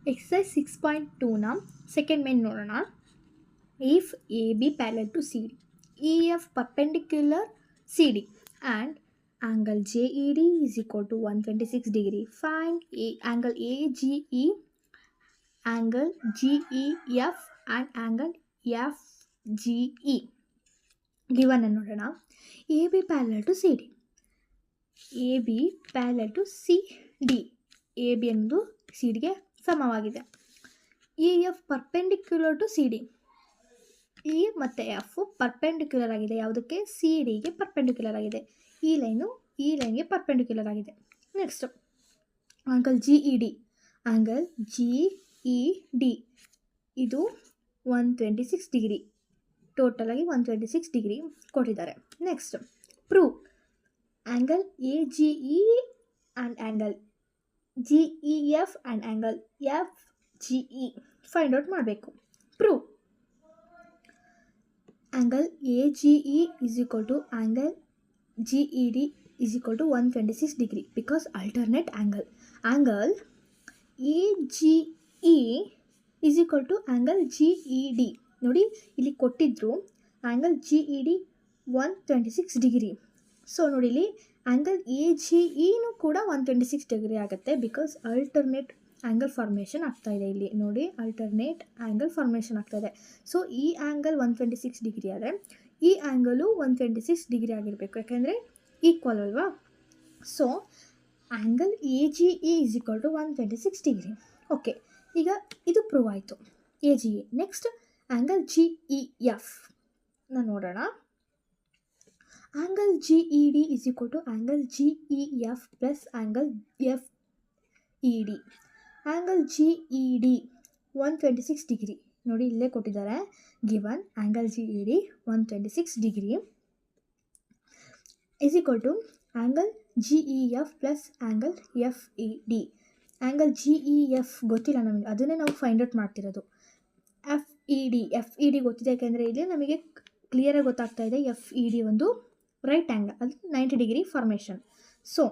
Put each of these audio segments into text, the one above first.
Exercise 6.2ನ second main ನೋಡೋಣ. If A B parallel to C D, E F perpendicular C D and angle J E D is equal to 126 degree. Find angle A G E, angle G E F and angle F G E. Given ನೋಡೋಣ. A B parallel to C D, A B parallel to C D, A B ಅನ್ನೋದು C ಡಿಗೆ ಸಮವಾಗಿದೆ. E F perpendicular to C D, E ಮತ್ತು F perpendicular ಆಗಿದೆ. ಯಾವುದಕ್ಕೆ? C ಡಿಗೆ perpendicular ಆಗಿದೆ. ಈ ಲೈನ್ಗೆ ಪರ್ಪೆಂಡಿಕ್ಯುಲರ್ ಆಗಿದೆ. Next angle G E D, angle G E D ಇದು 126 ಡಿಗ್ರಿ, ಟೋಟಲಾಗಿ 126 ಡಿಗ್ರಿ ಕೊಟ್ಟಿದ್ದಾರೆ. Next prove angle A G E and angle G E F and angle F G E find out ಮಾಡಬೇಕು. Prove angle A G E is equal to angle G E D is equal to 126 degree because alternate angle. Angle A G E is equal to angle G E D. ನೋಡಿ, ಇಲ್ಲಿ ಕೊಟ್ಟಿದ್ರು angle G E D 126 degree. So ನೋಡಿ, ಇಲ್ಲಿ angle A G ಇನೂ ಕೂಡ 126 degree ಆಗುತ್ತೆ because alternate angle formation ಆಗ್ತಾಯಿದೆ. ಇಲ್ಲಿ ನೋಡಿ, ಅಲ್ಟರ್ನೇಟ್ ಆ್ಯಂಗಲ್ ಫಾರ್ಮೇಷನ್ ಆಗ್ತಾಯಿದೆ. ಸೊ ಈ ಆ್ಯಂಗಲ್ 126 ಡಿಗ್ರಿ ಆದರೆ ಈ ಆ್ಯಂಗಲು 126 ಡಿಗ್ರಿ ಆಗಿರಬೇಕು, ಯಾಕೆಂದರೆ ಈಕ್ವಲ್ ಅಲ್ವಾ. So angle A G E is equal to 126 degree. Okay, ಈಗ ಇದು ಪ್ರೂವ್ ಆಯಿತು, A G E. Next angle G E F ನೋಡೋಣ. Angle G E D is equal to angle G E F plus angle F E D. Angle G E D 126 degree. ನೋಡಿ, ಇಲ್ಲೇ ಕೊಟ್ಟಿದ್ದಾರೆ given angle G E D 126 degree is equal to angle G E F plus angle F E D. Angle G E F ಗೊತ್ತಿಲ್ಲ ನಮಗೆ, ಅದನ್ನೇ ನಾವು find out ಮಾಡ್ತಿರೋದು. F E D ಗೊತ್ತಿದೆ, ಯಾಕೆಂದರೆ ಇಲ್ಲಿ ನಮಗೆ ಕ್ಲಿಯರಾಗಿ ಗೊತ್ತಾಗ್ತಾ ಇದೆ ಎಫ್ ಇ ಡಿ ಒಂದು ರೈಟ್ ಆ್ಯಂಗಲ್, ಅದು 90 degree formation. So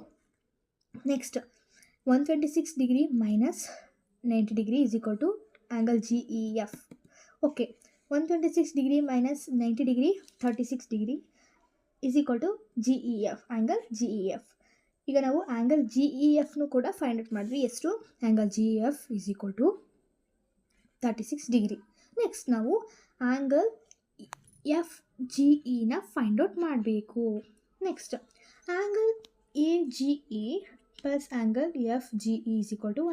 next 126 degree minus 90 degree is equal to angle G E F. Okay, 126 degree minus 90 degree 36 degree is equal to G E F, angle G E F. ಈಗ ನಾವು angle G E ಎಫ್ನು ಕೂಡ find out ಮಾಡಿದ್ವಿ. ಎಷ್ಟು? Angle G E F is equal to 36 degree. Next ನಾವು angle F G ಇನ find out ಮಾಡಬೇಕು. Next angle A G E plus angle F G E is equal to